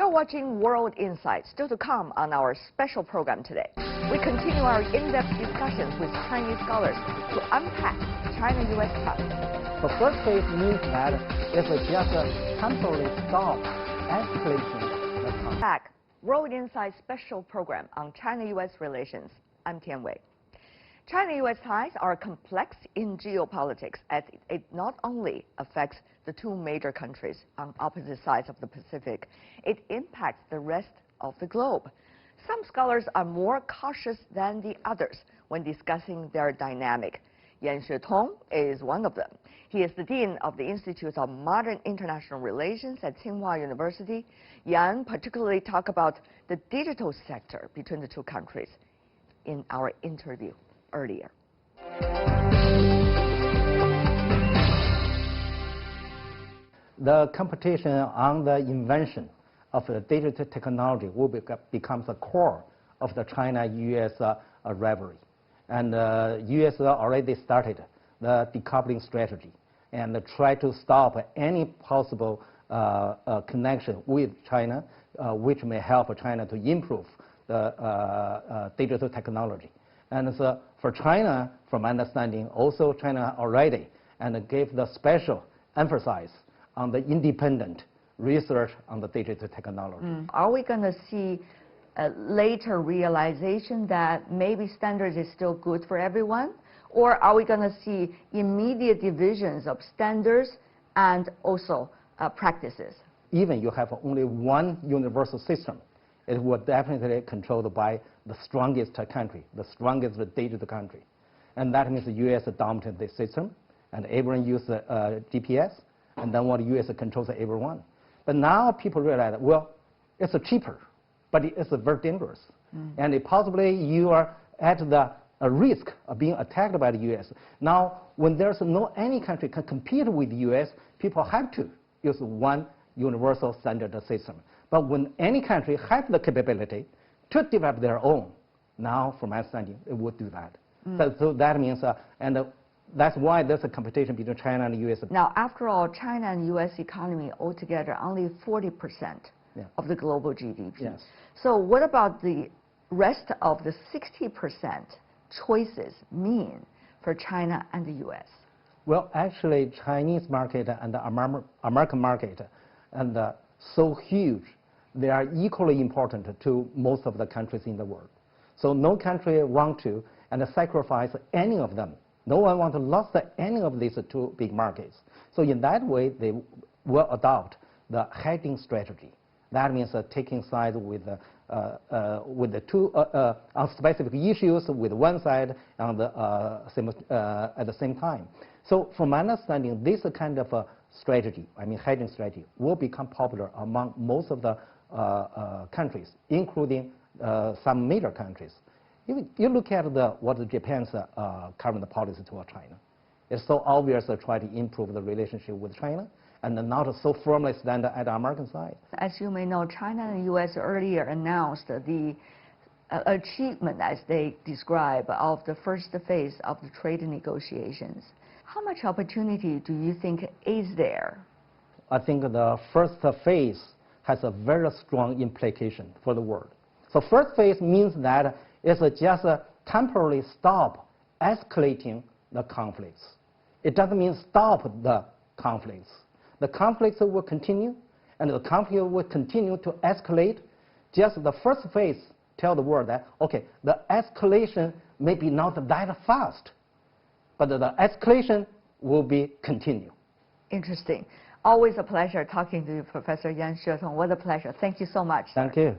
You're watching World Insight, still to come on our special program today. We continue our in-depth discussions with Chinese scholars to unpack China-U.S. ties. The first phase means that it's just a temporary stop escalating the conflict. Back, World Insight special program on China-U.S. relations. I'm Tian Wei. China-U.S. ties are complex in geopolitics as it not only affects the two major countries on opposite sides of the Pacific, it impacts the rest of the globe. Some scholars are more cautious than the others when discussing their dynamic. Yan Xuetong is one of them. He is the Dean of the Institute of Modern International Relations at Tsinghua University. Yan particularly talked about the digital sector between the two countries in our interview earlier. The competition on the invention of the digital technology will become the core of the China-U.S. rivalry. And U.S. already started the decoupling strategy and try to stop any possible connection with China, which may help China to improve the digital technology. And so for China, from my understanding, also China already and gave the special emphasis on the independent research on the digital technology. Are we going to see a later realization that maybe standards is still good for everyone? Or are we going to see immediate divisions of standards and also practices? Even you have only one universal system, it will definitely controlled by the strongest country, the strongest digital country. And that means the U.S. dominated the system, and everyone uses GPS, and then what U.S. controls everyone. But now people realize, well, it's cheaper, but it's very dangerous. And possibly you are at the risk of being attacked by the U.S. Now, when there's any country can compete with the U.S., people have to use one universal standard system. But when any country has the capability to develop their own, now, from my understanding, it would do that. So that means, that's why there's a competition between China and the U.S. Now, after all, China and U.S. economy altogether only 40% of the global GDP. Yes. So what about the rest of the 60% choices mean for China and the U.S.? Well, actually, Chinese market and the American market and so huge, they are equally important to most of the countries in the world. So no country want to sacrifice any of them. No one wants to lose any of these two big markets. So in that way, they will adopt the hedging strategy. That means taking sides with the two on specific issues with one side on the at the same time. So from my understanding, this kind of strategy, hedging strategy, will become popular among most of the countries, including some major countries. You look at what Japan's current policy toward China. It's so obvious to try to improve the relationship with China and not so firmly stand at the American side. As you may know, China and the U.S. earlier announced the achievement, as they describe, of the first phase of the trade negotiations. How much opportunity do you think is there? I think the first phase has a very strong implication for the world. So first phase means that it's just a temporarily stop escalating the conflicts. It doesn't mean stop the conflicts. The conflicts will continue, and the conflict will continue to escalate. Just the first phase tell the world that, okay, the escalation may be not that fast, but the escalation will be continue. Interesting. Always a pleasure talking to you, Professor Yan Xuetong. What a pleasure. Thank you so much. Thank you.